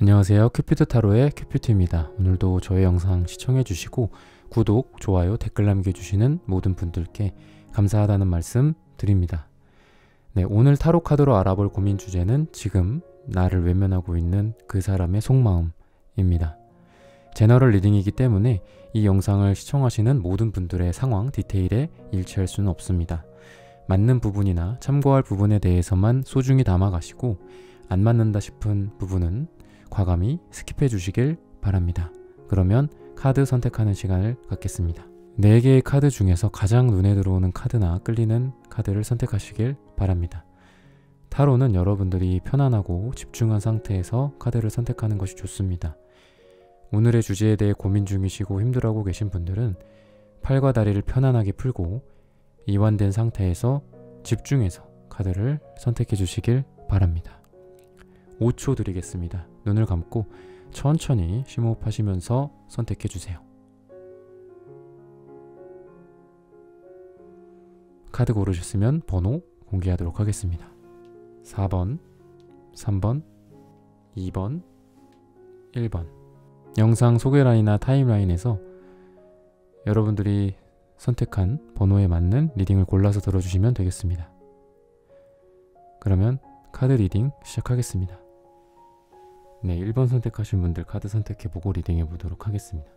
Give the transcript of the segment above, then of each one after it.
안녕하세요. 큐피드 타로의 큐피트입니다. 오늘도 저의 영상 시청해주시고 구독, 좋아요, 댓글 남겨주시는 모든 분들께 감사하다는 말씀 드립니다. 네, 오늘 타로 카드로 알아볼 고민 주제는 지금 나를 외면하고 있는 그 사람의 속마음입니다. 제너럴 리딩이기 때문에 이 영상을 시청하시는 모든 분들의 상황, 디테일에 일치할 수는 없습니다. 맞는 부분이나 참고할 부분에 대해서만 소중히 담아가시고 안 맞는다 싶은 부분은 과감히 스킵해 주시길 바랍니다. 그러면 카드 선택하는 시간을 갖겠습니다. 4개의 카드 중에서 가장 눈에 들어오는 카드나 끌리는 카드를 선택하시길 바랍니다. 타로는 여러분들이 편안하고 집중한 상태에서 카드를 선택하는 것이 좋습니다. 오늘의 주제에 대해 고민 중이시고 힘들어하고 계신 분들은 팔과 다리를 편안하게 풀고 이완된 상태에서 집중해서 카드를 선택해 주시길 바랍니다. 5초 드리겠습니다. 눈을 감고 천천히 심호흡하시면서 선택해 주세요. 카드 고르셨으면 번호 공개하도록 하겠습니다. 4번, 3번, 2번, 1번. 영상 소개란이나 타임라인에서 여러분들이 선택한 번호에 맞는 리딩을 골라서 들어주시면 되겠습니다. 그러면 카드 리딩 시작하겠습니다. 네, 1번 선택하신 분들 카드 선택해보고 리딩해 보도록 하겠습니다.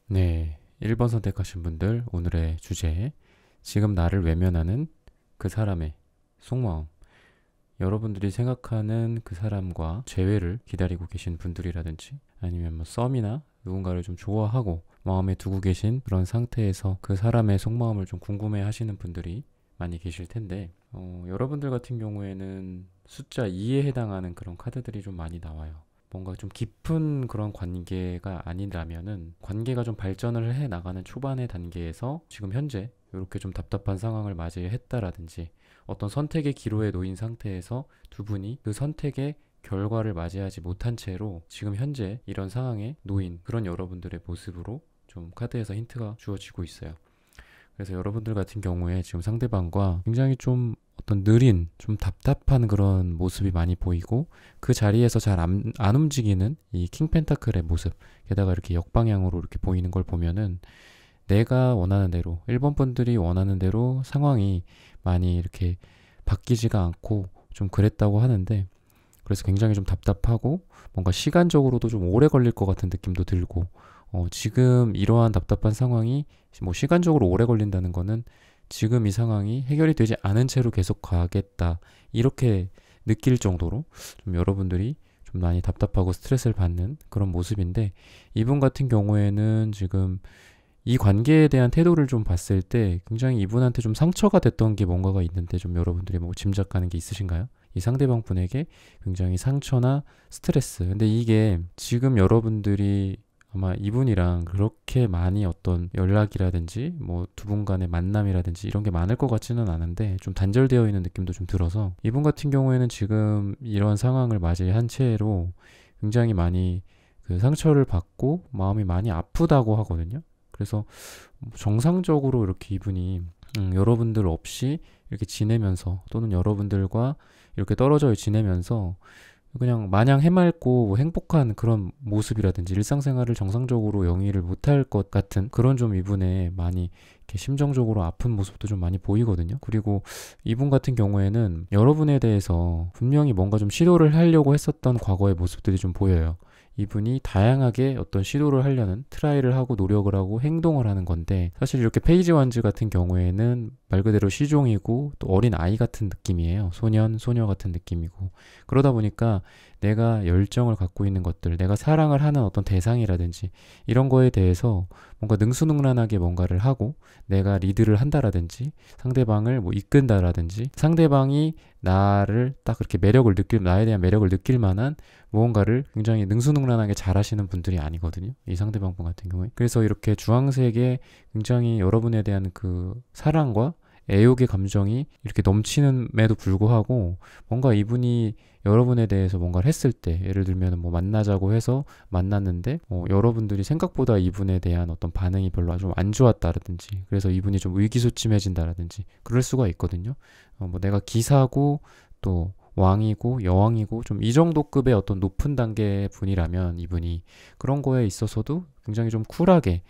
네, 1번 선택하신 분들 오늘의 주제, 지금 나를 외면하는 그 사람의 속마음. 여러분들이 생각하는 그 사람과 재회를 기다리고 계신 분들이라든지 아니면 뭐 썸이나 누군가를 좀 좋아하고 마음에 두고 계신 그런 상태에서 그 사람의 속마음을 좀 궁금해 하시는 분들이 많이 계실 텐데 여러분들 같은 경우에는 숫자 2에 해당하는 그런 카드들이 좀 많이 나와요. 뭔가 좀 깊은 그런 관계가 아니라면은 관계가 좀 발전을 해 나가는 초반의 단계에서 지금 현재 이렇게 좀 답답한 상황을 맞이했다라든지 어떤 선택의 기로에 놓인 상태에서 두 분이 그 선택의 결과를 맞이하지 못한 채로 지금 현재 이런 상황에 놓인 그런 여러분들의 모습으로 좀 카드에서 힌트가 주어지고 있어요. 그래서 여러분들 같은 경우에 지금 상대방과 굉장히 좀 어떤 느린, 좀 답답한 그런 모습이 많이 보이고 그 자리에서 잘 안 움직이는 이 킹 펜타클의 모습, 게다가 이렇게 역방향으로 이렇게 보이는 걸 보면은 내가 원하는 대로, 1번 분들이 원하는 대로 상황이 많이 이렇게 바뀌지가 않고 좀 그랬다고 하는데, 그래서 굉장히 좀 답답하고 뭔가 시간적으로도 좀 오래 걸릴 것 같은 느낌도 들고 지금 이러한 답답한 상황이 뭐 시간적으로 오래 걸린다는 거는 지금 이 상황이 해결이 되지 않은 채로 계속 가겠다, 이렇게 느낄 정도로 좀 여러분들이 좀 많이 답답하고 스트레스를 받는 그런 모습인데, 이분 같은 경우에는 지금 이 관계에 대한 태도를 좀 봤을 때 굉장히 이분한테 좀 상처가 됐던 게 뭔가가 있는데, 좀 여러분들이 뭐 짐작하는 게 있으신가요? 이 상대방 분에게 굉장히 상처나 스트레스, 근데 이게 지금 여러분들이 아마 이분이랑 그렇게 많이 어떤 연락이라든지 뭐 두 분 간의 만남이라든지 이런 게 많을 것 같지는 않은데 좀 단절되어 있는 느낌도 좀 들어서, 이분 같은 경우에는 지금 이런 상황을 맞이한 채로 굉장히 많이 그 상처를 받고 마음이 많이 아프다고 하거든요. 그래서 정상적으로 이렇게 이분이 여러분들 없이 이렇게 지내면서, 또는 여러분들과 이렇게 떨어져 지내면서 그냥 마냥 해맑고 행복한 그런 모습이라든지 일상생활을 정상적으로 영위를 못할 것 같은 그런 좀 이분의 많이 이렇게 심정적으로 아픈 모습도 좀 많이 보이거든요. 그리고 이분 같은 경우에는 여러분에 대해서 분명히 뭔가 좀 시도를 하려고 했었던 과거의 모습들이 좀 보여요. 이분이 다양하게 어떤 시도를 하려는, 트라이를 하고 노력을 하고 행동을 하는 건데, 사실 이렇게 페이지 원즈 같은 경우에는 말 그대로 시종이고 또 어린 아이 같은 느낌이에요. 소년, 소녀 같은 느낌이고, 그러다 보니까 내가 열정을 갖고 있는 것들, 내가 사랑을 하는 어떤 대상이라든지 이런 거에 대해서 뭔가 능수능란하게 뭔가를 하고 내가 리드를 한다라든지 상대방을 뭐 이끈다라든지 상대방이 나를 딱 그렇게 나에 대한 매력을 느낄 만한 무언가를 굉장히 능수능란하게 잘하시는 분들이 아니거든요, 이 상대방 분 같은 경우에. 그래서 이렇게 주황색의 굉장히 여러분에 대한 그 사랑과 애욕의 감정이 이렇게 넘치는에도 불구하고 뭔가 이분이 여러분에 대해서 뭔가를 했을 때, 예를 들면 뭐 만나자고 해서 만났는데 여러분들이 생각보다 이분에 대한 어떤 반응이 별로 좀 안 좋았다라든지, 그래서 이분이 좀 의기소침해진다라든지 그럴 수가 있거든요. 뭐 내가 기사고 또 왕이고 여왕이고 좀 이 정도 급의 어떤 높은 단계의 분이라면 이분이 그런 거에 있어서도 굉장히 좀 쿨하게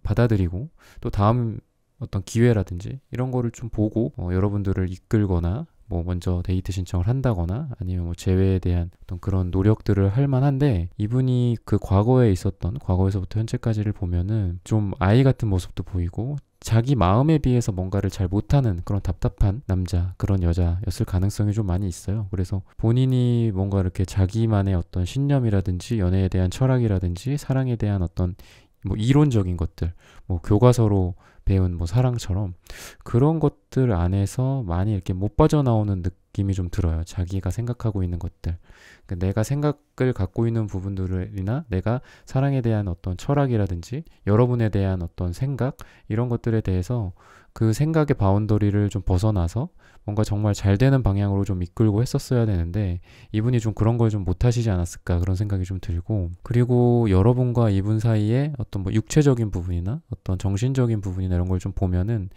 받아들이고, 또 다음 어떤 기회라든지 이런 거를 좀 보고 여러분들을 이끌거나 뭐 먼저 데이트 신청을 한다거나 아니면 뭐 재회에 대한 어떤 그런 노력들을 할 만한데, 이분이 그 과거에 있었던, 과거에서부터 현재까지를 보면은 좀 아이 같은 모습도 보이고 자기 마음에 비해서 뭔가를 잘 못하는 그런 답답한 남자, 그런 여자였을 가능성이 좀 많이 있어요. 그래서 본인이 뭔가 이렇게 자기만의 어떤 신념이라든지 연애에 대한 철학이라든지 사랑에 대한 어떤 뭐 이론적인 것들, 뭐 교과서로 배운 뭐 사랑처럼 그런 것들 안에서 많이 이렇게 못 빠져나오는 느낌이 좀 들어요. 자기가 생각하고 있는 것들, 그러니까 내가 생각을 갖고 있는 부분들이나 내가 사랑에 대한 어떤 철학이라든지 여러분에 대한 어떤 생각, 이런 것들에 대해서 그 생각의 바운더리를 좀 벗어나서 뭔가 정말 잘 되는 방향으로 좀 이끌고 했었어야 되는데, 이분이 좀 그런 걸 좀 못하시지 않았을까, 그런 생각이 좀 들고, 그리고 여러분과 이분 사이에 어떤 뭐 육체적인 부분이나 어떤 정신적인 부분이나 이런 걸 좀 보면은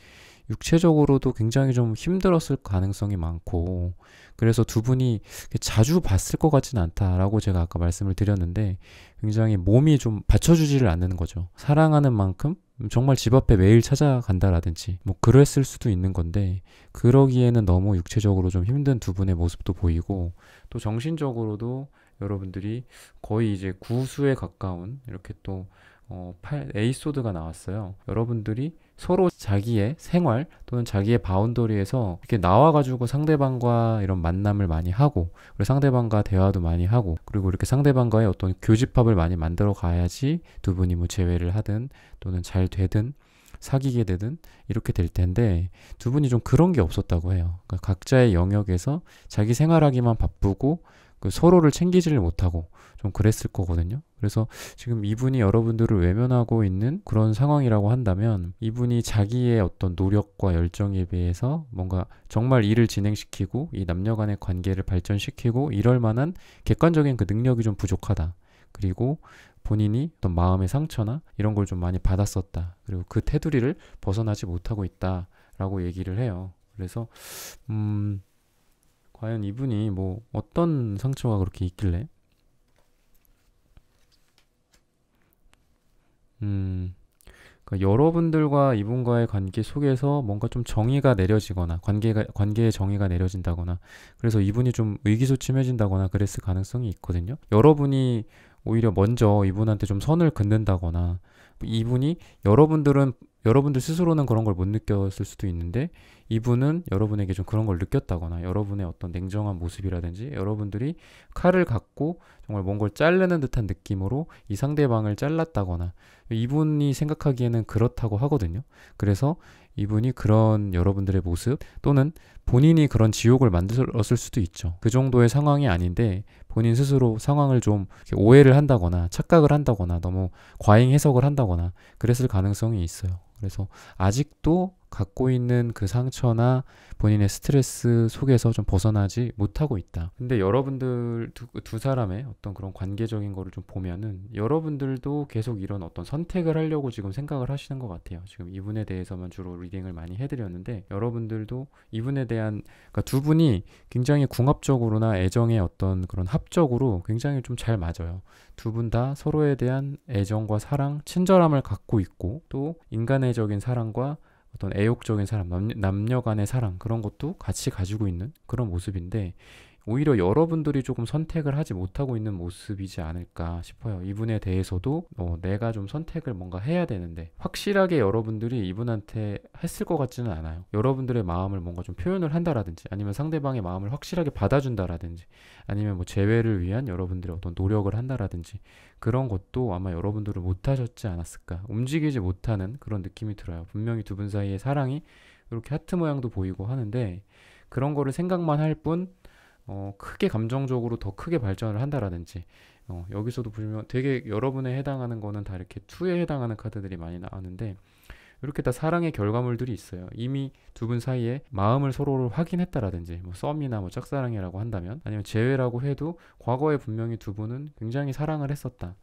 육체적으로도 굉장히 좀 힘들었을 가능성이 많고, 그래서 두 분이 자주 봤을 것 같지는 않다라고 제가 아까 말씀을 드렸는데, 굉장히 몸이 좀 받쳐주지를 않는 거죠. 사랑하는 만큼 정말 집 앞에 매일 찾아간다라든지 뭐 그랬을 수도 있는 건데, 그러기에는 너무 육체적으로 좀 힘든 두 분의 모습도 보이고, 또 정신적으로도 여러분들이 거의 이제 구수에 가까운 이렇게 또 에이소드가 나왔어요. 여러분들이 서로 자기의 생활 또는 자기의 바운더리에서 이렇게 나와가지고 상대방과 이런 만남을 많이 하고, 그리고 상대방과 대화도 많이 하고, 그리고 이렇게 상대방과의 어떤 교집합을 많이 만들어 가야지 두 분이 뭐 재회를 하든 또는 잘 되든 사귀게 되든 이렇게 될 텐데, 두 분이 좀 그런 게 없었다고 해요. 그러니까 각자의 영역에서 자기 생활하기만 바쁘고 그 서로를 챙기지를 못하고 좀 그랬을 거거든요. 그래서 지금 이분이 여러분들을 외면하고 있는 그런 상황이라고 한다면, 이분이 자기의 어떤 노력과 열정에 비해서 뭔가 정말 일을 진행시키고 이 남녀 간의 관계를 발전시키고 이럴 만한 객관적인 그 능력이 좀 부족하다. 그리고 본인이 어떤 마음의 상처나 이런 걸 좀 많이 받았었다. 그리고 그 테두리를 벗어나지 못하고 있다라고 얘기를 해요. 그래서 과연 이분이 뭐 어떤 상처가 그렇게 있길래 그러니까 여러분들과 이분과의 관계 속에서 뭔가 좀 정의가 내려지거나 관계의 정의가 내려진다거나, 그래서 이분이 좀 의기소침해진다거나 그랬을 가능성이 있거든요. 여러분이 오히려 먼저 이분한테 좀 선을 긋는다거나, 이분이 여러분들 스스로는 그런 걸 못 느꼈을 수도 있는데 이분은 여러분에게 좀 그런 걸 느꼈다거나, 여러분의 어떤 냉정한 모습이라든지 여러분들이 칼을 갖고 정말 뭔 걸 자르는 듯한 느낌으로 이 상대방을 잘랐다거나, 이분이 생각하기에는 그렇다고 하거든요. 그래서 이분이 그런 여러분들의 모습 또는 본인이 그런 지옥을 만들었을 수도 있죠. 그 정도의 상황이 아닌데 본인 스스로 상황을 좀 오해를 한다거나 착각을 한다거나 너무 과잉 해석을 한다거나 그랬을 가능성이 있어요. 그래서 아직도 갖고 있는 그 상처나 본인의 스트레스 속에서 좀 벗어나지 못하고 있다. 근데 여러분들 두 사람의 어떤 그런 관계적인 거를 좀 보면은 여러분들도 계속 이런 어떤 선택을 하려고 지금 생각을 하시는 것 같아요. 지금 이분에 대해서만 주로 리딩을 많이 해드렸는데, 여러분들도 이분에 대한, 그러니까 두 분이 굉장히 궁합적으로나 애정의 어떤 그런 합적으로 굉장히 좀 잘 맞아요. 두 분 다 서로에 대한 애정과 사랑, 친절함을 갖고 있고, 또 인간애적인 사랑과 어떤 애욕적인 사람, 남녀 간의 사랑, 그런 것도 같이 가지고 있는 그런 모습인데, 오히려 여러분들이 조금 선택을 하지 못하고 있는 모습이지 않을까 싶어요. 이분에 대해서도 내가 좀 선택을 뭔가 해야 되는데 확실하게 여러분들이 이분한테 했을 것 같지는 않아요. 여러분들의 마음을 뭔가 좀 표현을 한다라든지, 아니면 상대방의 마음을 확실하게 받아준다라든지, 아니면 뭐 재회를 위한 여러분들의 어떤 노력을 한다라든지, 그런 것도 아마 여러분들은 못하셨지 않았을까, 움직이지 못하는 그런 느낌이 들어요. 분명히 두 분 사이의 사랑이 이렇게 하트 모양도 보이고 하는데, 그런 거를 생각만 할 뿐 크게 감정적으로 더 크게 발전을 한다라든지, 여기서도 보시면 되게 여러분에 해당하는 거는 다 이렇게 2에 해당하는 카드들이 많이 나왔는데, 이렇게 다 사랑의 결과물들이 있어요. 이미 두 분 사이에 마음을 서로를 확인했다라든지 뭐 썸이나 뭐 짝사랑이라고 한다면, 아니면 재회라고 해도 과거에 분명히 두 분은 굉장히 사랑을 했었다.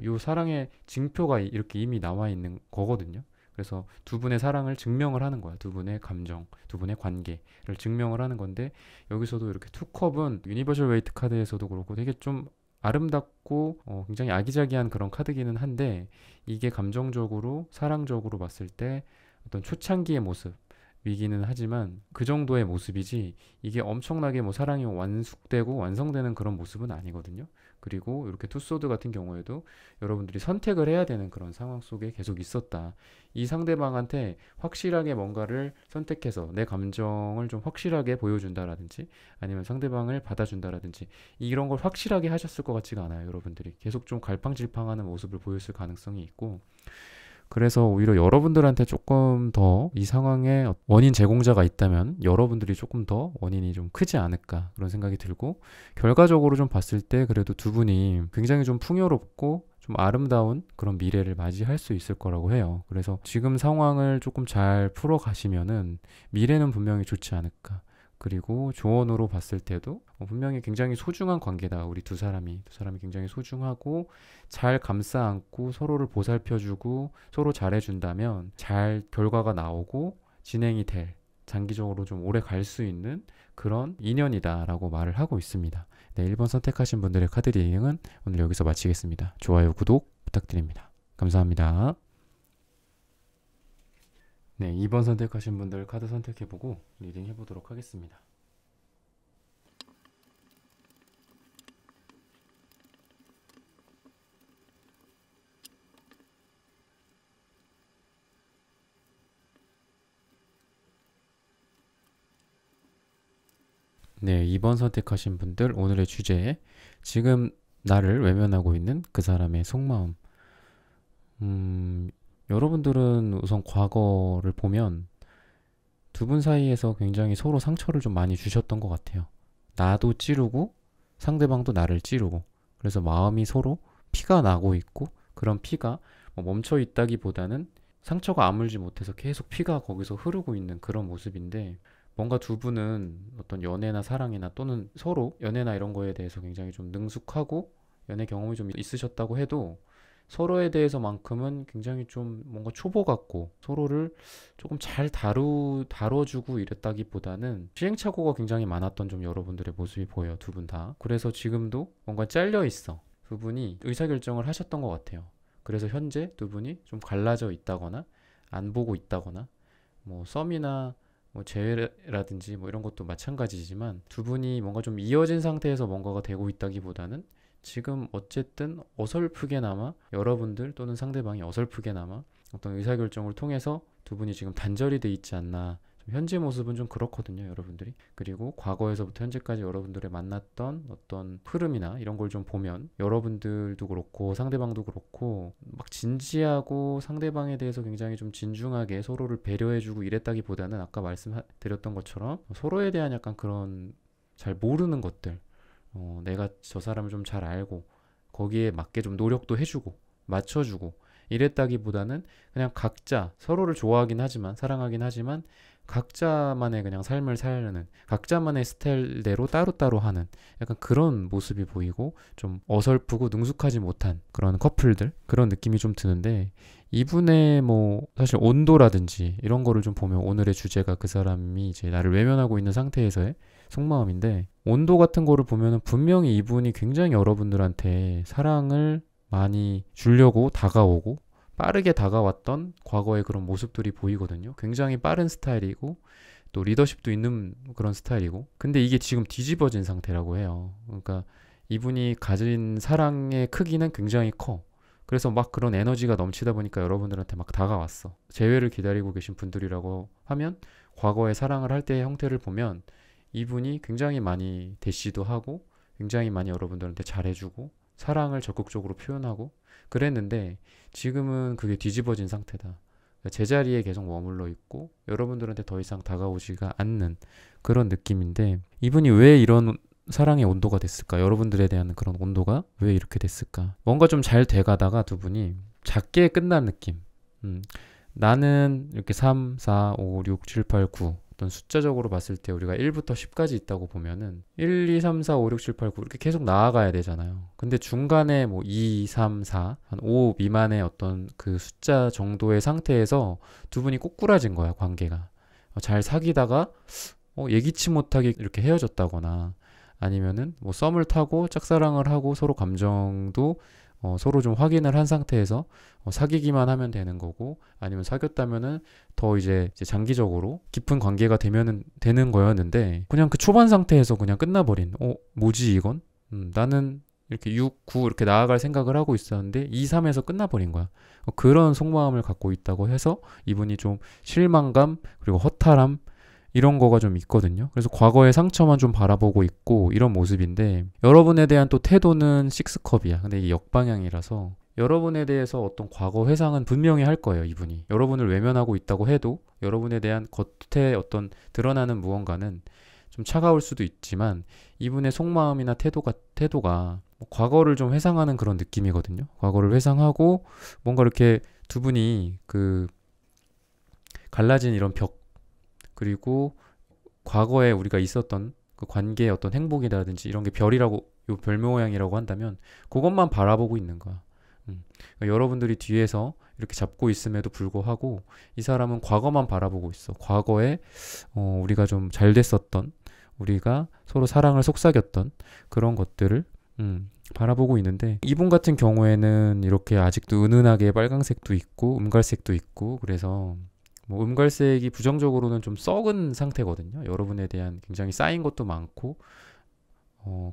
이 사랑의 징표가 이렇게 이미 나와 있는 거거든요. 그래서 두 분의 사랑을 증명을 하는 거야. 두 분의 감정, 두 분의 관계를 증명을 하는 건데, 여기서도 이렇게 투컵은 유니버셜 웨이트 카드에서도 그렇고 되게 좀 아름답고 굉장히 아기자기한 그런 카드기는 한데, 이게 감정적으로 사랑적으로 봤을 때 어떤 초창기의 모습이기는 하지만 그 정도의 모습이지, 이게 엄청나게 뭐 사랑이 완숙되고 완성되는 그런 모습은 아니거든요. 그리고 이렇게 투소드 같은 경우에도 여러분들이 선택을 해야 되는 그런 상황 속에 계속 있었다. 이 상대방한테 확실하게 뭔가를 선택해서 내 감정을 좀 확실하게 보여준다라든지, 아니면 상대방을 받아준다라든지, 이런 걸 확실하게 하셨을 것 같지가 않아요. 여러분들이 계속 좀 갈팡질팡하는 모습을 보였을 가능성이 있고, 그래서 오히려 여러분들한테 조금 더 이 상황에 원인 제공자가 있다면 여러분들이 조금 더 원인이 좀 크지 않을까, 그런 생각이 들고, 결과적으로 좀 봤을 때 그래도 두 분이 굉장히 좀 풍요롭고 좀 아름다운 그런 미래를 맞이할 수 있을 거라고 해요. 그래서 지금 상황을 조금 잘 풀어 가시면은 미래는 분명히 좋지 않을까. 그리고 조언으로 봤을 때도 분명히 굉장히 소중한 관계다. 우리 두 사람이 굉장히 소중하고 잘 감싸 안고 서로를 보살펴주고 서로 잘해준다면 잘 결과가 나오고 진행이 될, 장기적으로 좀 오래 갈 수 있는 그런 인연이다라고 말을 하고 있습니다. 네, 1번 선택하신 분들의 카드 리딩은 오늘 여기서 마치겠습니다. 좋아요, 구독 부탁드립니다. 감사합니다. 네, 2번 선택하신 분들 카드 선택해보고 리딩 해보도록 하겠습니다. 네, 2번 선택하신 분들 오늘의 주제, 지금 나를 외면하고 있는 그 사람의 속마음. 여러분들은 우선 과거를 보면 두 분 사이에서 굉장히 서로 상처를 좀 많이 주셨던 것 같아요. 나도 찌르고 상대방도 나를 찌르고, 그래서 마음이 서로 피가 나고 있고, 그런 피가 뭐 멈춰 있다기보다는 상처가 아물지 못해서 계속 피가 거기서 흐르고 있는 그런 모습인데, 뭔가 두 분은 어떤 연애나 사랑이나 또는 서로 연애나 이런 거에 대해서 굉장히 좀 능숙하고 연애 경험이 좀 있으셨다고 해도 서로에 대해서만큼은 굉장히 좀 뭔가 초보 같고 서로를 조금 잘 다뤄주고 이랬다기보다는 시행착오가 굉장히 많았던 좀 여러분들의 모습이 보여요. 두 분 다. 그래서 지금도 뭔가 잘려 있어. 두 분이 의사결정을 하셨던 것 같아요. 그래서 현재 두 분이 좀 갈라져 있다거나 안 보고 있다거나, 뭐 썸이나 뭐 재회라든지 뭐 이런 것도 마찬가지지만, 두 분이 뭔가 좀 이어진 상태에서 뭔가가 되고 있다기보다는 지금 어쨌든 어설프게나마 여러분들 또는 상대방이 어설프게나마 어떤 의사결정을 통해서 두 분이 지금 단절이 돼 있지 않나. 좀 현재 모습은 좀 그렇거든요, 여러분들이. 그리고 과거에서부터 현재까지 여러분들의 만났던 어떤 흐름이나 이런 걸 좀 보면 여러분들도 그렇고 상대방도 그렇고 막 진지하고 상대방에 대해서 굉장히 좀 진중하게 서로를 배려해주고 이랬다기보다는, 아까 말씀드렸던 것처럼 서로에 대한 약간 그런 잘 모르는 것들, 내가 저 사람을 좀 잘 알고 거기에 맞게 좀 노력도 해주고 맞춰주고 이랬다기보다는 그냥 각자 서로를 좋아하긴 하지만 사랑하긴 하지만 각자만의 그냥 삶을 살려는, 각자만의 스타일대로 따로따로 하는 약간 그런 모습이 보이고, 좀 어설프고 능숙하지 못한 그런 커플들, 그런 느낌이 좀 드는데, 이분의 뭐 사실 온도라든지 이런 거를 좀 보면 오늘의 주제가 그 사람이 이제 나를 외면하고 있는 상태에서의 속마음인데, 온도 같은 거를 보면은 분명히 이분이 굉장히 여러분들한테 사랑을 많이 주려고 다가오고 빠르게 다가왔던 과거의 그런 모습들이 보이거든요. 굉장히 빠른 스타일이고 또 리더십도 있는 그런 스타일이고, 근데 이게 지금 뒤집어진 상태라고 해요. 그러니까 이분이 가진 사랑의 크기는 굉장히 커. 그래서 막 그런 에너지가 넘치다 보니까 여러분들한테 막 다가왔어. 재회를 기다리고 계신 분들이라고 하면 과거의 사랑을 할 때의 형태를 보면 이분이 굉장히 많이 대시도 하고 굉장히 많이 여러분들한테 잘해주고 사랑을 적극적으로 표현하고 그랬는데, 지금은 그게 뒤집어진 상태다. 제자리에 계속 머물러 있고 여러분들한테 더 이상 다가오지가 않는 그런 느낌인데, 이분이 왜 이런 사랑의 온도가 됐을까? 여러분들에 대한 그런 온도가 왜 이렇게 됐을까? 뭔가 좀 잘 돼가다가 두 분이 작게 끝난 느낌. 나는 이렇게 3, 4, 5, 6, 7, 8, 9 어떤 숫자적으로 봤을 때 우리가 1부터 10까지 있다고 보면은 1, 2, 3, 4, 5, 6, 7, 8, 9 이렇게 계속 나아가야 되잖아요. 근데 중간에 뭐 2, 3, 4, 한 5 미만의 어떤 그 숫자 정도의 상태에서 두 분이 꼬꾸라진 거야, 관계가. 잘 사귀다가 예기치 못하게 이렇게 헤어졌다거나 아니면은 뭐 썸을 타고 짝사랑을 하고 서로 감정도 서로 좀 확인을 한 상태에서 사귀기만 하면 되는 거고 아니면 사귀었다면은 더 이제 장기적으로 깊은 관계가 되면은 되는 거였는데 그냥 그 초반 상태에서 그냥 끝나버린 뭐지 이건? 나는 이렇게 6, 9 이렇게 나아갈 생각을 하고 있었는데 2, 3에서 끝나버린 거야. 그런 속마음을 갖고 있다고 해서 이분이 좀 실망감 그리고 허탈함 이런 거가 좀 있거든요. 그래서 과거의 상처만 좀 바라보고 있고 이런 모습인데 여러분에 대한 또 태도는 식스컵이야. 근데 이게 역방향이라서 여러분에 대해서 어떤 과거 회상은 분명히 할 거예요, 이분이. 여러분을 외면하고 있다고 해도 여러분에 대한 겉에 어떤 드러나는 무언가는 좀 차가울 수도 있지만 이분의 속마음이나 태도가 뭐 과거를 좀 회상하는 그런 느낌이거든요. 과거를 회상하고 뭔가 이렇게 두 분이 그 갈라진 이런 벽 그리고 과거에 우리가 있었던 그 관계의 어떤 행복이라든지 이런 게 별이라고 요 별 모양이라고 한다면 그것만 바라보고 있는 거야. 그러니까 여러분들이 뒤에서 이렇게 잡고 있음에도 불구하고 이 사람은 과거만 바라보고 있어. 과거에 우리가 좀 잘 됐었던 우리가 서로 사랑을 속삭였던 그런 것들을 바라보고 있는데 이분 같은 경우에는 이렇게 아직도 은은하게 빨강색도 있고 음갈색도 있고 그래서 뭐 음갈색이 부정적으로는 좀 썩은 상태거든요. 여러분에 대한 굉장히 쌓인 것도 많고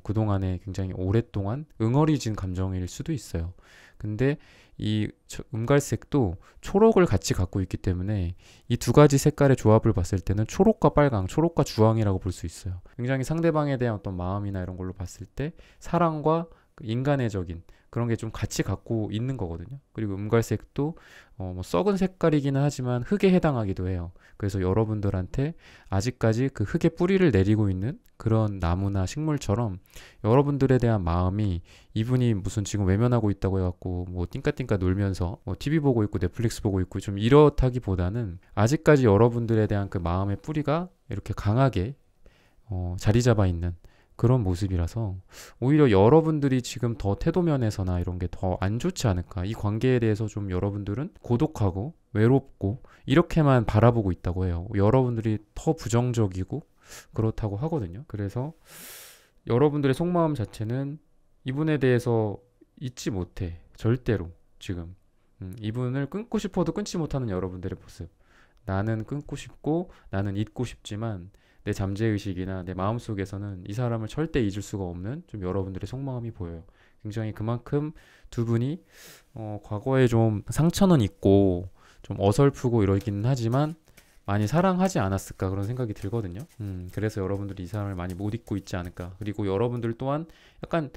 그동안에 굉장히 오랫동안 응어리진 감정일 수도 있어요. 근데 이 음갈색도 초록을 같이 갖고 있기 때문에 이 두 가지 색깔의 조합을 봤을 때는 초록과 빨강, 초록과 주황이라고 볼 수 있어요. 굉장히 상대방에 대한 어떤 마음이나 이런 걸로 봤을 때 사랑과 그 인간애적인 그런 게 좀 같이 갖고 있는 거거든요. 그리고 음갈색도 뭐 썩은 색깔이기는 하지만 흙에 해당하기도 해요. 그래서 여러분들한테 아직까지 그 흙에 뿌리를 내리고 있는 그런 나무나 식물처럼 여러분들에 대한 마음이 이분이 무슨 지금 외면하고 있다고 해갖고 뭐 띵까띵까 놀면서 뭐 TV 보고 있고 넷플릭스 보고 있고 좀 이렇다기보다는 아직까지 여러분들에 대한 그 마음의 뿌리가 이렇게 강하게 자리 잡아 있는 그런 모습이라서 오히려 여러분들이 지금 더 태도면에서나 이런 게 더 안 좋지 않을까. 이 관계에 대해서 좀 여러분들은 고독하고 외롭고 이렇게만 바라보고 있다고 해요. 여러분들이 더 부정적이고 그렇다고 하거든요. 그래서 여러분들의 속마음 자체는 이분에 대해서 잊지 못해. 절대로 지금. 이분을 끊고 싶어도 끊지 못하는 여러분들의 모습. 나는 끊고 싶고 나는 잊고 싶지만 내 잠재의식이나 내 마음속에서는 이 사람을 절대 잊을 수가 없는 좀 여러분들의 속마음이 보여요. 굉장히 그만큼 두 분이 과거에 좀 상처는 있고 좀 어설프고 이러기는 하지만 많이 사랑하지 않았을까 그런 생각이 들거든요. 그래서 여러분들이 이 사람을 많이 못 잊고 있지 않을까. 그리고 여러분들 또한 약간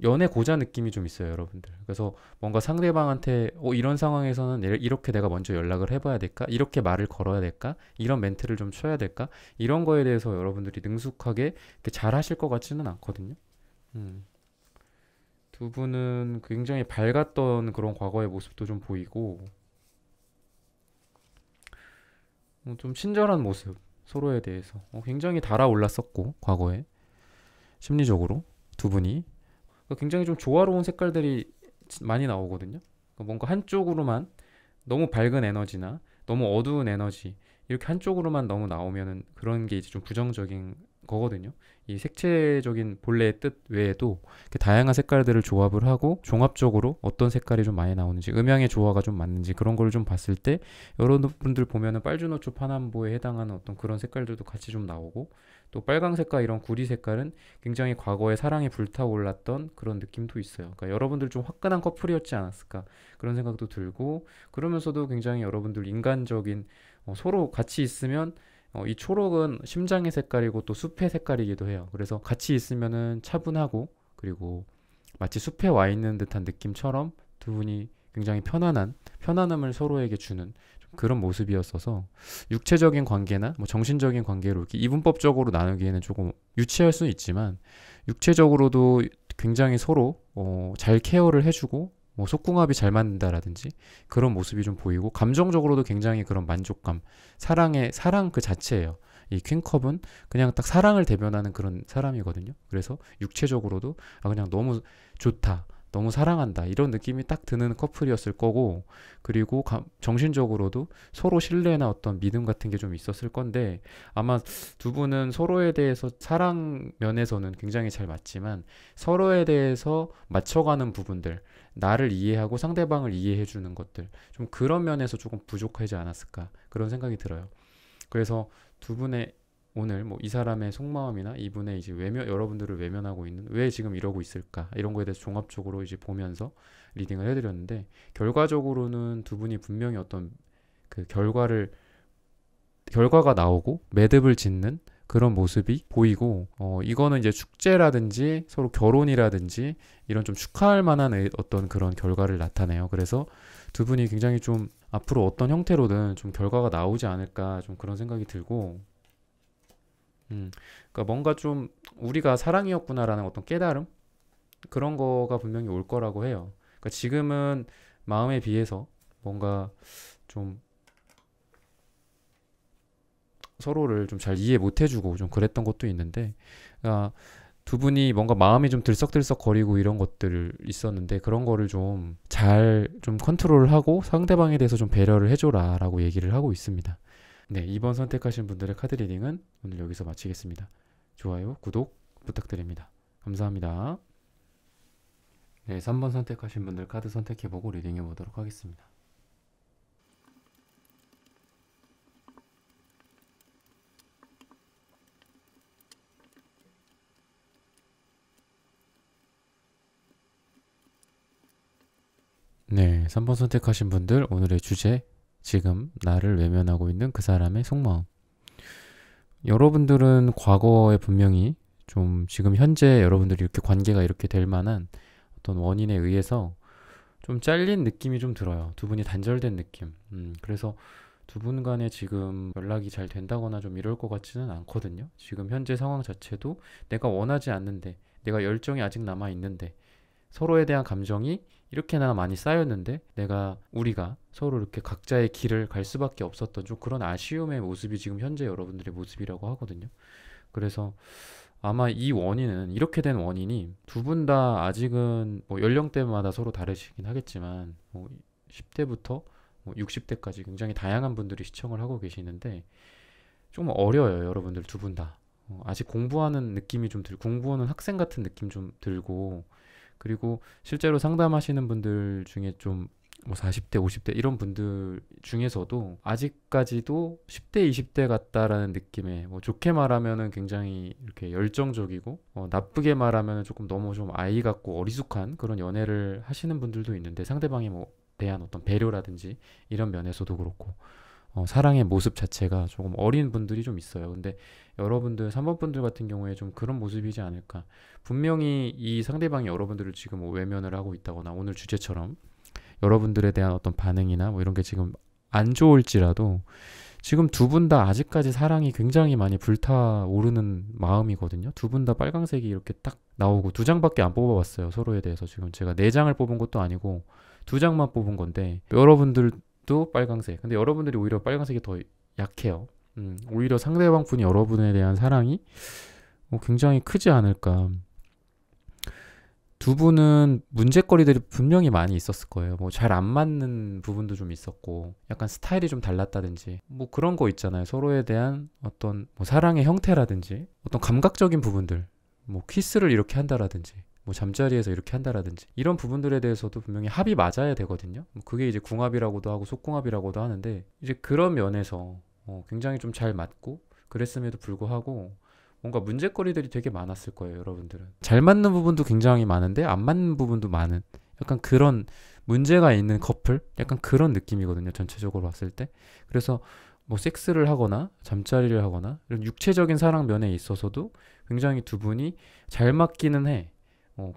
연애 고자 느낌이 좀 있어요, 여러분들. 그래서 뭔가 상대방한테 이런 상황에서는 이렇게 내가 먼저 연락을 해봐야 될까? 이렇게 말을 걸어야 될까? 이런 멘트를 좀 쳐야 될까? 이런 거에 대해서 여러분들이 능숙하게 이렇게 잘 하실 것 같지는 않거든요. 두 분은 굉장히 밝았던 그런 과거의 모습도 좀 보이고 좀 친절한 모습 서로에 대해서 굉장히 달아올랐었고 과거에 심리적으로 두 분이 굉장히 좀 조화로운 색깔들이 많이 나오거든요. 뭔가 한쪽으로만 너무 밝은 에너지나 너무 어두운 에너지 이렇게 한쪽으로만 너무 나오면은 그런 게 이제 좀 부정적인 거거든요. 이 색채적인 본래의 뜻 외에도 이렇게 다양한 색깔들을 조합을 하고 종합적으로 어떤 색깔이 좀 많이 나오는지 음양의 조화가 좀 맞는지 그런 걸 좀 봤을 때 여러분들 보면은 빨주노초 파남보에 해당하는 어떤 그런 색깔들도 같이 좀 나오고 또 빨강색과 이런 구리 색깔은 굉장히 과거에 사랑이 불타올랐던 그런 느낌도 있어요. 그러니까 여러분들 좀 화끈한 커플이었지 않았을까 그런 생각도 들고 그러면서도 굉장히 여러분들 인간적인 서로 같이 있으면 이 초록은 심장의 색깔이고 또 숲의 색깔이기도 해요. 그래서 같이 있으면은 차분하고 그리고 마치 숲에 와 있는 듯한 느낌처럼 두 분이 굉장히 편안함을 서로에게 주는 그런 모습이었어서 육체적인 관계나 뭐 정신적인 관계로 이렇게 이분법적으로 나누기에는 조금 유치할 수는 있지만 육체적으로도 굉장히 서로 잘 케어를 해주고 뭐 속궁합이 잘 맞는다라든지 그런 모습이 좀 보이고, 감정적으로도 굉장히 그런 만족감, 사랑 그 자체예요. 이 퀸컵은 그냥 딱 사랑을 대변하는 그런 사람이거든요. 그래서 육체적으로도 그냥 너무 좋다, 너무 사랑한다, 이런 느낌이 딱 드는 커플이었을 거고, 그리고 정신적으로도 서로 신뢰나 어떤 믿음 같은 게 좀 있었을 건데, 아마 두 분은 서로에 대해서 사랑 면에서는 굉장히 잘 맞지만 서로에 대해서 맞춰가는 부분들, 나를 이해하고 상대방을 이해해 주는 것들, 좀 그런 면에서 조금 부족하지 않았을까, 그런 생각이 들어요. 그래서 두 분의 오늘 뭐 이 사람의 속마음이나 이분의 이제 여러분들을 외면하고 있는 왜 지금 이러고 있을까, 이런 거에 대해서 종합적으로 이제 보면서 리딩을 해드렸는데, 결과적으로는 두 분이 분명히 어떤 그 결과가 나오고 매듭을 짓는 그런 모습이 보이고, 이거는 이제 축제라든지 서로 결혼이라든지 이런 좀 축하할 만한 어떤 그런 결과를 나타내요. 그래서 두 분이 굉장히 좀 앞으로 어떤 형태로든 좀 결과가 나오지 않을까, 좀 그런 생각이 들고, 그러니까 뭔가 좀 우리가 사랑이었구나라는 어떤 깨달음, 그런 거가 분명히 올 거라고 해요. 그러니까 지금은 마음에 비해서 뭔가 좀 서로를 좀 잘 이해 못 해주고 좀 그랬던 것도 있는데, 그러니까 두 분이 뭔가 마음이 좀 들썩들썩 거리고 이런 것들 있었는데, 그런 거를 좀 잘 좀 컨트롤하고 상대방에 대해서 좀 배려를 해줘라 라고 얘기를 하고 있습니다. 네, 2번 선택하신 분들의 카드 리딩은 오늘 여기서 마치겠습니다. 좋아요, 구독 부탁드립니다. 감사합니다. 네, 3번 선택하신 분들 카드 선택해보고 리딩해 보도록 하겠습니다. 네, 3번 선택하신 분들 오늘의 주제, 지금 나를 외면하고 있는 그 사람의 속마음. 여러분들은 과거에 분명히 좀 지금 현재 여러분들이 이렇게 관계가 이렇게 될 만한 어떤 원인에 의해서 좀 잘린 느낌이 좀 들어요. 두 분이 단절된 느낌. 그래서 두 분 간에 지금 연락이 잘 된다거나 좀 이럴 것 같지는 않거든요. 지금 현재 상황 자체도 내가 원하지 않는데, 내가 열정이 아직 남아 있는데, 서로에 대한 감정이 이렇게나 많이 쌓였는데 우리가 서로 이렇게 각자의 길을 갈 수밖에 없었던 좀 그런 아쉬움의 모습이 지금 현재 여러분들의 모습이라고 하거든요. 그래서 아마 이 원인은, 이렇게 된 원인이 두 분 다 아직은 뭐 연령대마다 서로 다르시긴 하겠지만 뭐 10대부터 뭐 60대까지 굉장히 다양한 분들이 시청을 하고 계시는데, 좀 어려요. 여러분들 두 분 다 아직 공부하는 느낌이 좀 들고, 공부하는 학생 같은 느낌 좀 들고, 그리고 실제로 상담하시는 분들 중에 좀 뭐 40대, 50대 이런 분들 중에서도 아직까지도 10대, 20대 같다라는 느낌에, 뭐 좋게 말하면은 굉장히 이렇게 열정적이고, 나쁘게 말하면은 조금 너무 좀 아이 같고 어리숙한 그런 연애를 하시는 분들도 있는데, 상대방에 뭐 대한 어떤 배려라든지 이런 면에서도 그렇고, 사랑의 모습 자체가 조금 어린 분들이 좀 있어요. 근데 여러분들 3번 분들 같은 경우에 좀 그런 모습이지 않을까. 분명히 이 상대방이 여러분들을 지금 뭐 외면을 하고 있다거나, 오늘 주제처럼 여러분들에 대한 어떤 반응이나 뭐 이런 게 지금 안 좋을지라도, 지금 두 분 다 아직까지 사랑이 굉장히 많이 불타오르는 마음이거든요. 두 분 다 빨강색이 이렇게 딱 나오고, 두 장밖에 안 뽑아봤어요. 서로에 대해서 지금 제가 네 장을 뽑은 것도 아니고 두 장만 뽑은 건데, 여러분들도 빨강색. 근데 여러분들이 오히려 빨강색이 더 약해요. 오히려 상대방 분이 여러분에 대한 사랑이 굉장히 크지 않을까. 두 분은 문제거리들이 분명히 많이 있었을 거예요. 뭐 잘 안 맞는 부분도 좀 있었고, 약간 스타일이 좀 달랐다든지, 뭐 그런 거 있잖아요. 서로에 대한 어떤 뭐 사랑의 형태라든지, 어떤 감각적인 부분들, 뭐 키스를 이렇게 한다라든지, 뭐 잠자리에서 이렇게 한다라든지, 이런 부분들에 대해서도 분명히 합이 맞아야 되거든요. 그게 이제 궁합이라고도 하고 속궁합이라고도 하는데, 이제 그런 면에서 굉장히 좀 잘 맞고 그랬음에도 불구하고 뭔가 문제거리들이 되게 많았을 거예요. 여러분들은 잘 맞는 부분도 굉장히 많은데 안 맞는 부분도 많은, 약간 그런 문제가 있는 커플, 약간 그런 느낌이거든요. 전체적으로 봤을 때. 그래서 뭐 섹스를 하거나 잠자리를 하거나 이런 육체적인 사랑 면에 있어서도 굉장히 두 분이 잘 맞기는 해.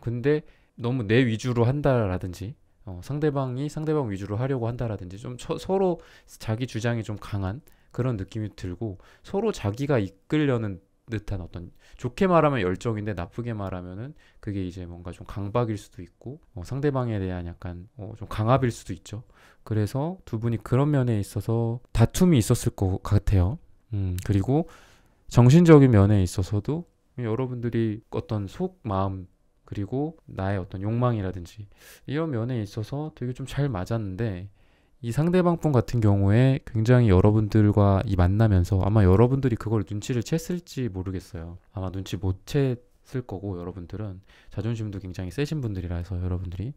근데 너무 내 위주로 한다라든지, 상대방이 상대방 위주로 하려고 한다라든지, 좀 서로 자기 주장이 좀 강한 그런 느낌이 들고, 서로 자기가 이끌려는 듯한 어떤, 좋게 말하면 열정인데 나쁘게 말하면은 그게 이제 뭔가 좀 강박일 수도 있고 상대방에 대한 약간 좀 강압일 수도 있죠. 그래서 두 분이 그런 면에 있어서 다툼이 있었을 것 같아요. 그리고 정신적인 면에 있어서도 여러분들이 어떤 속 마음 그리고 나의 어떤 욕망이라든지 이런 면에 있어서 되게 좀 잘 맞았는데, 이 상대방 분 같은 경우에 굉장히 여러분들과 이 만나면서 아마 여러분들이 그걸 눈치를 챘을지 모르겠어요. 아마 눈치 못 챘을 거고, 여러분들은 자존심도 굉장히 세신 분들이라서 여러분들이,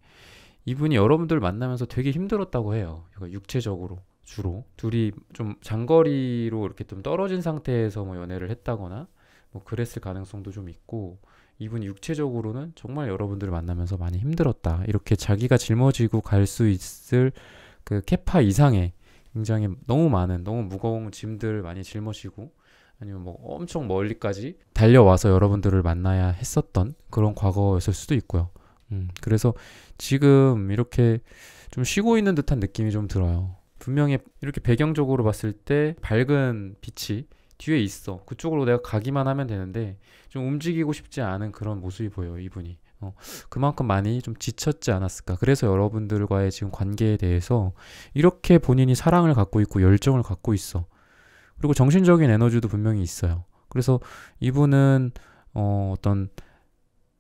이분이 여러분들 만나면서 되게 힘들었다고 해요. 그러니까 육체적으로 주로 둘이 좀 장거리로 이렇게 좀 떨어진 상태에서 뭐 연애를 했다거나 뭐 그랬을 가능성도 좀 있고, 이분이 육체적으로는 정말 여러분들을 만나면서 많이 힘들었다, 이렇게 자기가 짊어지고 갈 수 있을 그 캐파 이상의 굉장히 너무 많은 너무 무거운 짐들 많이 짊어지고, 아니면 뭐 엄청 멀리까지 달려와서 여러분들을 만나야 했었던 그런 과거였을 수도 있고요. 그래서 지금 이렇게 좀 쉬고 있는 듯한 느낌이 좀 들어요. 분명히 이렇게 배경적으로 봤을 때 밝은 빛이 뒤에 있어. 그쪽으로 내가 가기만 하면 되는데 좀 움직이고 싶지 않은 그런 모습이 보여요, 이분이. 그만큼 많이 좀 지쳤지 않았을까. 그래서 여러분들과의 지금 관계에 대해서 이렇게 본인이 사랑을 갖고 있고 열정을 갖고 있어. 그리고 정신적인 에너지도 분명히 있어요. 그래서 이분은 어떤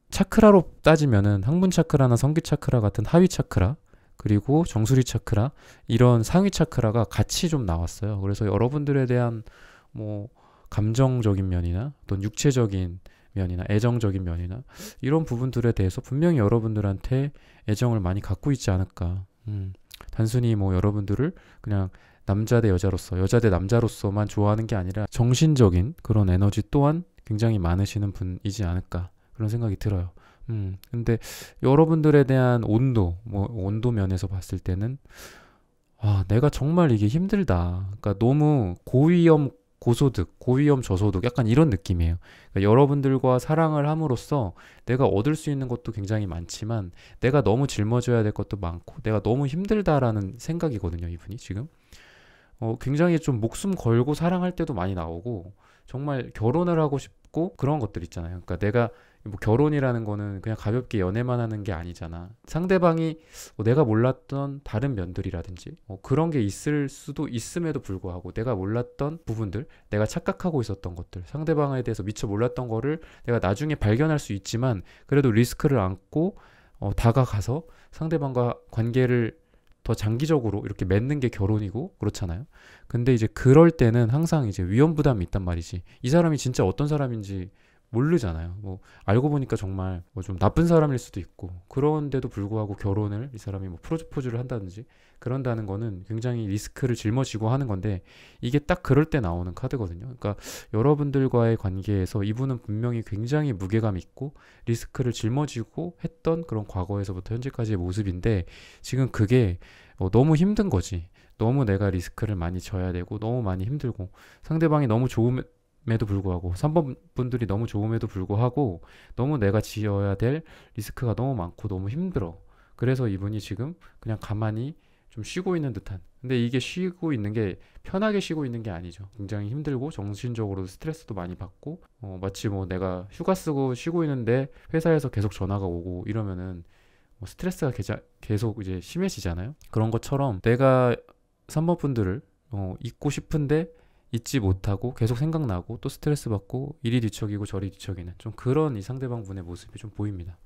차크라로 따지면은 항문 차크라나 성기 차크라 같은 하위 차크라, 그리고 정수리 차크라, 이런 상위 차크라가 같이 좀 나왔어요. 그래서 여러분들에 대한 뭐 감정적인 면이나 어떤 육체적인 면이나 애정적인 면이나 이런 부분들에 대해서 분명히 여러분들한테 애정을 많이 갖고 있지 않을까. 단순히 뭐 여러분들을 그냥 남자 대 여자로서, 여자 대 남자로서만 좋아하는 게 아니라 정신적인 그런 에너지 또한 굉장히 많으시는 분이지 않을까, 그런 생각이 들어요. 근데 여러분들에 대한 온도, 뭐 온도 면에서 봤을 때는 내가 정말 이게 힘들다. 그러니까 너무 고위험 고소득, 고위험 저소득, 약간 이런 느낌이에요. 그러니까 여러분들과 사랑을 함으로써 내가 얻을 수 있는 것도 굉장히 많지만 내가 너무 짊어져야 될 것도 많고 내가 너무 힘들다라는 생각이거든요, 이분이 지금. 굉장히 좀 목숨 걸고 사랑할 때도 많이 나오고, 정말 결혼을 하고 싶고 그런 것들 있잖아요. 그러니까 내가 뭐 결혼이라는 거는 그냥 가볍게 연애만 하는 게 아니잖아. 상대방이 내가 몰랐던 다른 면들이라든지 그런 게 있을 수도 있음에도 불구하고 내가 몰랐던 부분들, 내가 착각하고 있었던 것들, 상대방에 대해서 미처 몰랐던 거를 내가 나중에 발견할 수 있지만 그래도 리스크를 안고 다가가서 상대방과 관계를 더 장기적으로 이렇게 맺는 게 결혼이고 그렇잖아요. 근데 이제 그럴 때는 항상 이제 위험 부담이 있단 말이지. 이 사람이 진짜 어떤 사람인지 모르잖아요. 뭐 알고 보니까 정말 뭐 좀 나쁜 사람일 수도 있고, 그런데도 불구하고 결혼을 이 사람이 뭐 프로포즈를 한다든지 그런다는 거는 굉장히 리스크를 짊어지고 하는 건데, 이게 딱 그럴 때 나오는 카드거든요. 그러니까 여러분들과의 관계에서 이분은 분명히 굉장히 무게감 있고 리스크를 짊어지고 했던 그런 과거에서부터 현재까지의 모습인데, 지금 그게 너무 힘든 거지. 너무 내가 리스크를 많이 져야 되고 너무 많이 힘들고, 상대방이 너무 좋음에도 불구하고 3번 분들이 너무 좋음에도 불구하고 너무 내가 지어야 될 리스크가 너무 많고 너무 힘들어. 그래서 이분이 지금 그냥 가만히 좀 쉬고 있는 듯한, 근데 이게 쉬고 있는 게 편하게 쉬고 있는 게 아니죠. 굉장히 힘들고 정신적으로 스트레스도 많이 받고, 마치 뭐 내가 휴가 쓰고 쉬고 있는데 회사에서 계속 전화가 오고 이러면은 스트레스가 계속 이제 심해지잖아요. 그런 것처럼 내가 3번 분들을 잊고 싶은데 잊지 못하고 계속 생각나고 또 스트레스 받고 이리 뒤척이고 저리 뒤척이는 좀 그런 이 상대방 분의 모습이 좀 보입니다.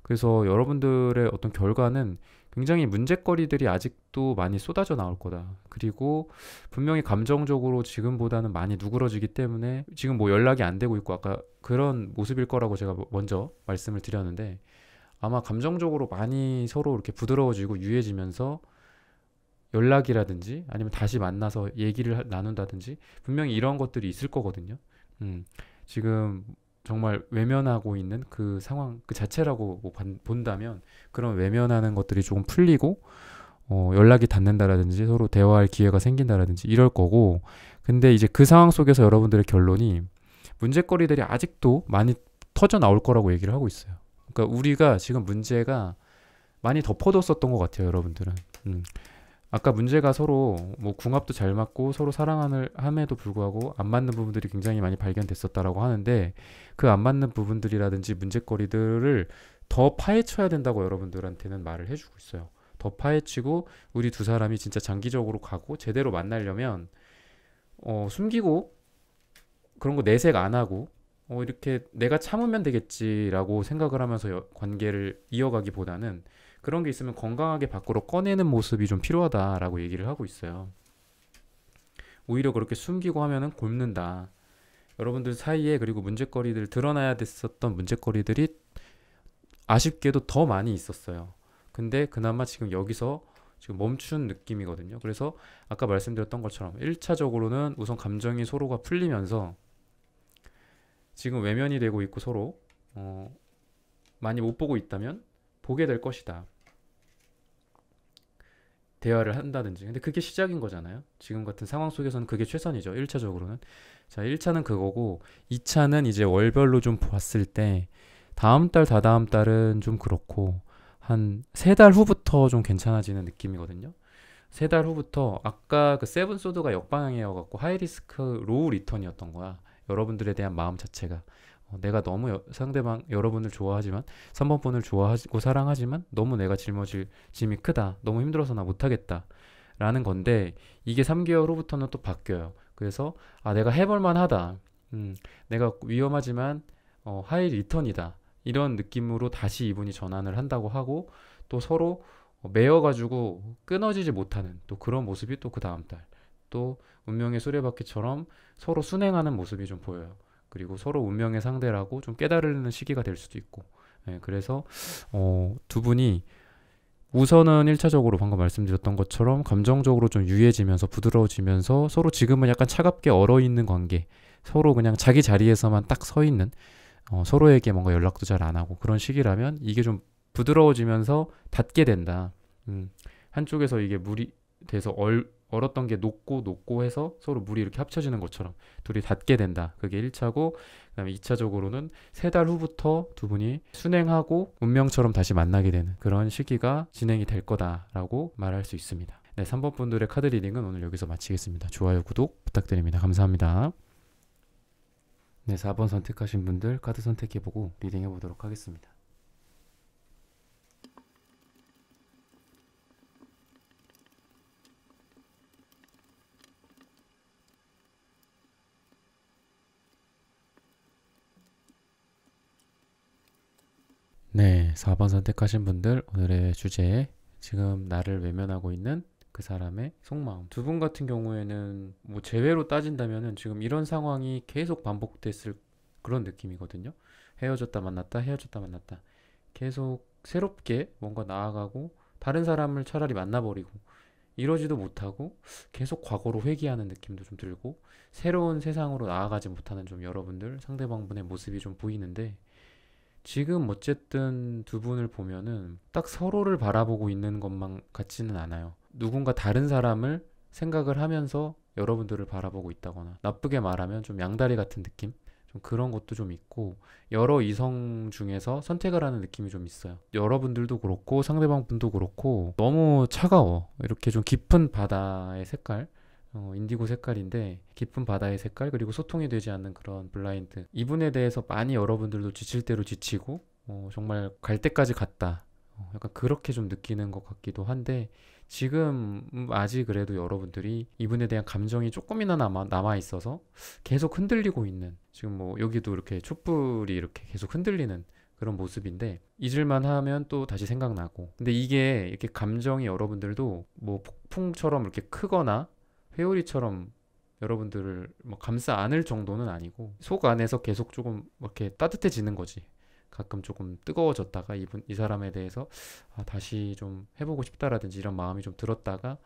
그래서 여러분들의 어떤 결과는 굉장히 문제거리들이 아직도 많이 쏟아져 나올 거다. 그리고 분명히 감정적으로 지금보다는 많이 누그러지기 때문에 지금 뭐 연락이 안 되고 있고 아까 그런 모습일 거라고 제가 먼저 말씀을 드렸는데, 아마 감정적으로 많이 서로 이렇게 부드러워지고 유해지면서 연락이라든지 아니면 다시 만나서 얘기를 나눈다든지 분명히 이런 것들이 있을 거거든요. 지금 정말 외면하고 있는 그 상황 그 자체라고 뭐 본다면 그런 외면하는 것들이 조금 풀리고 연락이 닿는다라든지 서로 대화할 기회가 생긴다라든지 이럴 거고, 근데 이제 그 상황 속에서 여러분들의 결론이 문제거리들이 아직도 많이 터져 나올 거라고 얘기를 하고 있어요. 그러니까 우리가 지금 문제가 많이 덮어뒀었던 것 같아요, 여러분들은. 아까 문제가 서로 뭐 궁합도 잘 맞고 서로 사랑하는 함에도 불구하고 안 맞는 부분들이 굉장히 많이 발견됐었다라고 하는데, 그 안 맞는 부분들이라든지 문제거리들을 더 파헤쳐야 된다고 여러분들한테는 말을 해주고 있어요. 더 파헤치고 우리 두 사람이 진짜 장기적으로 가고 제대로 만나려면 숨기고 그런 거 내색 안 하고 이렇게 내가 참으면 되겠지라고 생각을 하면서 관계를 이어가기보다는 그런 게 있으면 건강하게 밖으로 꺼내는 모습이 좀 필요하다라고 얘기를 하고 있어요. 오히려 그렇게 숨기고 하면은 곪는다. 여러분들 사이에 그리고 문제거리들, 드러나야 됐었던 문제거리들이 아쉽게도 더 많이 있었어요. 근데 그나마 지금 여기서 지금 멈춘 느낌이거든요. 그래서 아까 말씀드렸던 것처럼 1차적으로는 우선 감정이 서로가 풀리면서 지금 외면이 되고 있고 서로 많이 못 보고 있다면 보게 될 것이다. 대화를 한다든지. 근데 그게 시작인 거잖아요. 지금 같은 상황 속에서는 그게 최선이죠. 1차적으로는. 자, 1차는 그거고 2차는 이제 월별로 좀 봤을 때 다음 달, 다다음 달은 좀 그렇고 한 3달 후부터 좀 괜찮아지는 느낌이거든요. 3달 후부터 아까 그 세븐 소드가 역방향이어갖고 하이리스크 로우 리턴이었던 거야. 여러분들에 대한 마음 자체가 내가 너무 상대방 여러분을 좋아하지만 3번 분을 좋아하고 사랑하지만 너무 내가 짊어질 짐이 크다. 너무 힘들어서 나 못하겠다. 라는 건데 이게 3개월 후부터는 또 바뀌어요. 그래서 내가 해볼만 하다. 내가 위험하지만 하이 리턴이다. 이런 느낌으로 다시 이분이 전환을 한다고 하고 또 서로 매여가지고 끊어지지 못하는 또 그런 모습이 또 그 다음 달 또 운명의 수레바퀴처럼 서로 순행하는 모습이 좀 보여요. 그리고 서로 운명의 상대라고 좀 깨달는 시기가 될 수도 있고. 그래서 두 분이 우선은 1차적으로 방금 말씀드렸던 것처럼 감정적으로 좀 유해지면서 부드러워지면서 서로 지금은 약간 차갑게 얼어있는 관계, 서로 그냥 자기 자리에서만 딱 서 있는 서로에게 뭔가 연락도 잘 안 하고 그런 시기라면 이게 좀 부드러워지면서 닿게 된다. 한쪽에서 이게 물이 돼서 얼었던 게 녹고 해서 서로 물이 이렇게 합쳐지는 것처럼 둘이 닿게 된다. 그게 1차고 그다음에 2차적으로는 3달 후부터 두 분이 순행하고 운명처럼 다시 만나게 되는 그런 시기가 진행이 될 거다라고 말할 수 있습니다. 네, 3번 분들의 카드 리딩은 오늘 여기서 마치겠습니다. 좋아요, 구독 부탁드립니다. 감사합니다. 네, 4번 선택하신 분들 카드 선택해보고 리딩 해보도록 하겠습니다. 네, 4번 선택하신 분들 오늘의 주제, 지금 나를 외면하고 있는 그 사람의 속마음. 두 분 같은 경우에는 뭐 재회로 따진다면은 지금 이런 상황이 계속 반복됐을 그런 느낌이거든요. 헤어졌다 만났다 헤어졌다 만났다 계속 새롭게 뭔가 나아가고 다른 사람을 차라리 만나버리고 이러지도 못하고 계속 과거로 회귀하는 느낌도 좀 들고 새로운 세상으로 나아가지 못하는 좀 여러분들 상대방분의 모습이 좀 보이는데, 지금 어쨌든 두 분을 보면은 딱 서로를 바라보고 있는 것만 같지는 않아요. 누군가 다른 사람을 생각을 하면서 여러분들을 바라보고 있다거나, 나쁘게 말하면 좀 양다리 같은 느낌? 좀 그런 것도 좀 있고, 여러 이성 중에서 선택을 하는 느낌이 좀 있어요. 여러분들도 그렇고 상대방 분도 그렇고 너무 차가워. 이렇게 좀 깊은 바다의 색깔, 인디고 색깔인데 깊은 바다의 색깔, 그리고 소통이 되지 않는 그런 블라인드, 이분에 대해서 많이 여러분들도 지칠 대로 지치고 정말 갈 때까지 갔다, 약간 그렇게 좀 느끼는 것 같기도 한데, 지금 아직 그래도 여러분들이 이분에 대한 감정이 조금이나 남아 있어서 계속 흔들리고 있는, 지금 뭐 여기도 이렇게 촛불이 이렇게 계속 흔들리는 그런 모습인데, 잊을만 하면 또 다시 생각나고. 근데 이게 이렇게 감정이 여러분들도 뭐 폭풍처럼 이렇게 크거나 회오리처럼 여러분들을 뭐 감싸 안을 정도는 아니고 속 안에서 계속 조금 이렇게 따뜻해지는 거지. 가끔 조금 뜨거워졌다가 이 사람에 대해서 다시 좀 해보고 싶다라든지 이런 마음이 좀 들었다가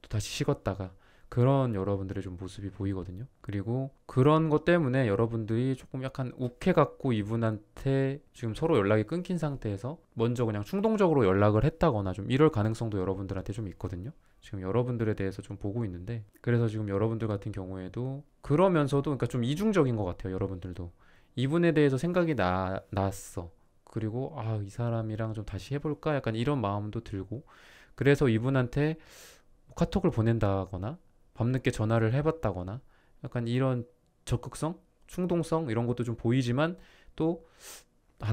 또 다시 식었다가, 그런 여러분들의 좀 모습이 보이거든요. 그리고 그런 것 때문에 여러분들이 조금 약간 욱해갖고 이분한테 지금 서로 연락이 끊긴 상태에서 먼저 그냥 충동적으로 연락을 했다거나 좀 이럴 가능성도 여러분들한테 좀 있거든요. 지금 여러분들에 대해서 좀 보고 있는데, 그래서 지금 여러분들 같은 경우에도 그러면서도 그러니까 좀 이중적인 것 같아요. 여러분들도 이분에 대해서 생각이 났어. 그리고 이 사람이랑 좀 다시 해볼까 약간 이런 마음도 들고, 그래서 이분한테 카톡을 보낸다거나 밤늦게 전화를 해봤다거나 약간 이런 적극성, 충동성 이런 것도 좀 보이지만 또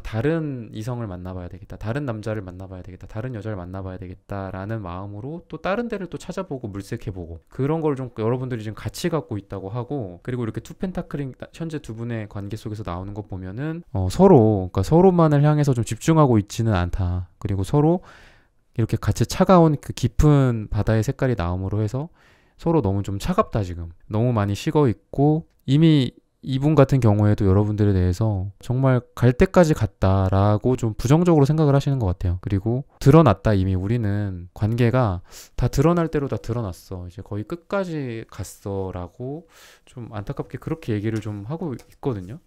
다른 이성을 만나봐야 되겠다, 다른 남자를 만나봐야 되겠다, 다른 여자를 만나봐야 되겠다라는 마음으로 또 다른 데를 또 찾아보고 물색해보고 그런 걸 좀 여러분들이 지금 같이 갖고 있다고 하고, 그리고 이렇게 투펜타클이 현재 두 분의 관계 속에서 나오는 것 보면은 그러니까 서로만을 향해서 좀 집중하고 있지는 않다. 그리고 서로 이렇게 같이 차가운 그 깊은 바다의 색깔이 나옴으로 해서 서로 너무 좀 차갑다, 지금 너무 많이 식어 있고, 이미 이분 같은 경우에도 여러분들에 대해서 정말 갈 때까지 갔다라고 좀 부정적으로 생각을 하시는 것 같아요. 그리고 드러났다, 이미 우리는 관계가 다 드러날 대로 다 드러났어, 이제 거의 끝까지 갔어 라고 좀 안타깝게 그렇게 얘기를 좀 하고 있거든요.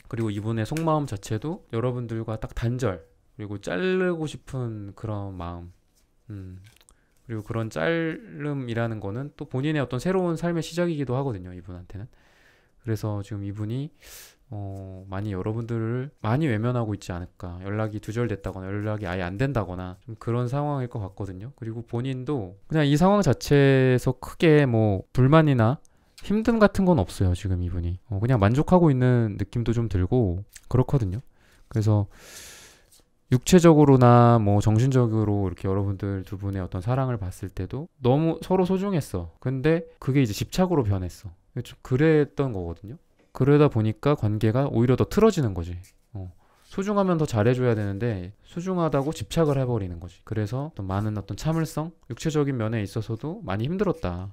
그리고 이분의 속마음 자체도 여러분들과 딱 단절, 그리고 자르고 싶은 그런 마음, 그리고 그런 자름이라는 거는 또 본인의 어떤 새로운 삶의 시작이기도 하거든요, 이분한테는. 그래서 지금 이분이 많이 여러분들을 많이 외면하고 있지 않을까, 연락이 두절됐다거나 연락이 아예 안 된다거나 좀 그런 상황일 것 같거든요. 그리고 본인도 그냥 이 상황 자체에서 크게 뭐 불만이나 힘듦 같은 건 없어요, 지금 이분이. 그냥 만족하고 있는 느낌도 좀 들고 그렇거든요. 그래서 육체적으로나 뭐 정신적으로 이렇게 여러분들 두 분의 어떤 사랑을 봤을 때도 너무 서로 소중했어. 근데 그게 이제 집착으로 변했어. 좀 그랬던 거거든요. 그러다 보니까 관계가 오히려 더 틀어지는 거지. 소중하면 더 잘해줘야 되는데 소중하다고 집착을 해버리는 거지. 그래서 또 많은 어떤 참을성, 육체적인 면에 있어서도 많이 힘들었다.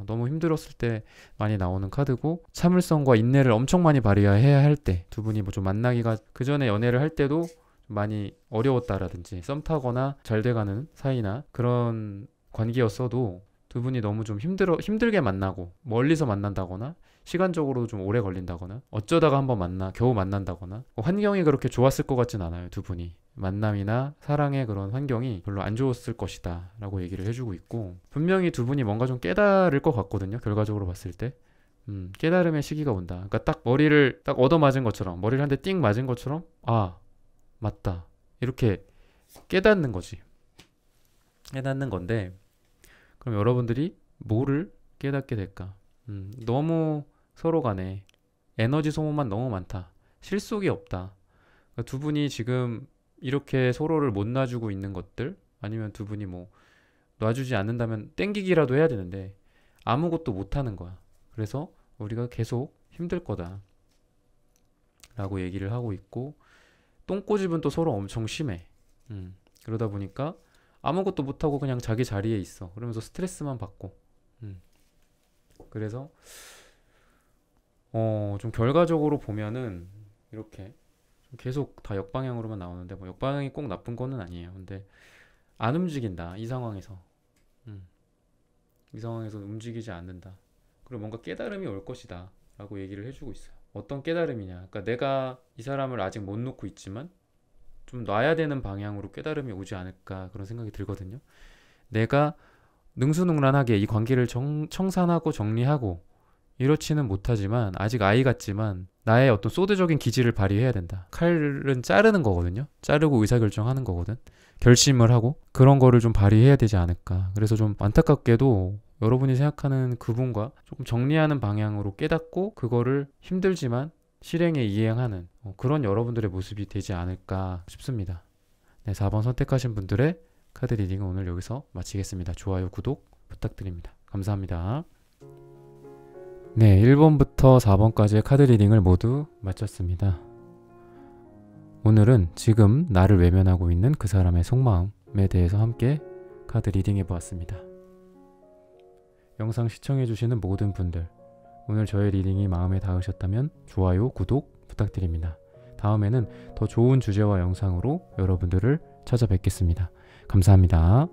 너무 힘들었을 때 많이 나오는 카드고, 참을성과 인내를 엄청 많이 발휘해야 할 때, 두 분이 뭐 좀 만나기가 그 전에 연애를 할 때도 많이 어려웠다라든지 썸 타거나 잘 돼가는 사이나 그런 관계였어도 두 분이 너무 좀 힘들게 만나고 멀리서 만난다거나 시간적으로 좀 오래 걸린다거나 어쩌다가 한번 겨우 만난다거나 환경이 그렇게 좋았을 것 같진 않아요. 두 분이 만남이나 사랑의 그런 환경이 별로 안 좋았을 것이다 라고 얘기를 해주고 있고, 분명히 두 분이 뭔가 좀 깨달을 것 같거든요, 결과적으로 봤을 때. 깨달음의 시기가 온다. 그러니까 딱 머리를 딱 얻어맞은 것처럼, 머리를 한 대 띵 맞은 것처럼, 아 맞다, 이렇게 깨닫는 거지. 깨닫는 건데, 그럼 여러분들이 뭐를 깨닫게 될까? 너무 서로 간에 에너지 소모만 너무 많다, 실속이 없다. 그러니까 두 분이 지금 이렇게 서로를 못 놔주고 있는 것들, 아니면 두 분이 뭐 놔주지 않는다면 땡기기라도 해야 되는데 아무것도 못하는 거야. 그래서 우리가 계속 힘들 거다 라고 얘기를 하고 있고, 똥꼬집은 또 서로 엄청 심해. 그러다 보니까 아무것도 못하고 그냥 자기 자리에 있어. 그러면서 스트레스만 받고. 그래서 좀 결과적으로 보면은 이렇게 좀 계속 다 역방향으로만 나오는데, 뭐 역방향이 꼭 나쁜 거는 아니에요. 근데 안 움직인다, 이 상황에서. 이 상황에서 움직이지 않는다. 그리고 뭔가 깨달음이 올 것이다 라고 얘기를 해주고 있어요. 어떤 깨달음이냐, 그러니까 내가 이 사람을 아직 못 놓고 있지만 좀 놔야 되는 방향으로 깨달음이 오지 않을까, 그런 생각이 들거든요. 내가 능수능란하게 이 관계를 청산하고 정리하고 이렇지는 못하지만, 아직 아이 같지만 나의 어떤 소드적인 기질을 발휘해야 된다. 칼은 자르는 거거든요. 자르고 의사결정하는 거거든. 결심을 하고 그런 거를 좀 발휘해야 되지 않을까. 그래서 좀 안타깝게도 여러분이 생각하는 그분과 조금 정리하는 방향으로 깨닫고 그거를 힘들지만 실행에 이행하는 그런 여러분들의 모습이 되지 않을까 싶습니다. 네, 4번 선택하신 분들의 카드 리딩은 오늘 여기서 마치겠습니다. 좋아요, 구독 부탁드립니다. 감사합니다. 네, 1번부터 4번까지의 카드 리딩을 모두 마쳤습니다. 오늘은 지금 나를 외면하고 있는 그 사람의 속마음에 대해서 함께 카드 리딩해 보았습니다. 영상 시청해주시는 모든 분들, 오늘 저의 리딩이 마음에 닿으셨다면 좋아요, 구독 부탁드립니다. 다음에는 더 좋은 주제와 영상으로 여러분들을 찾아뵙겠습니다. 감사합니다.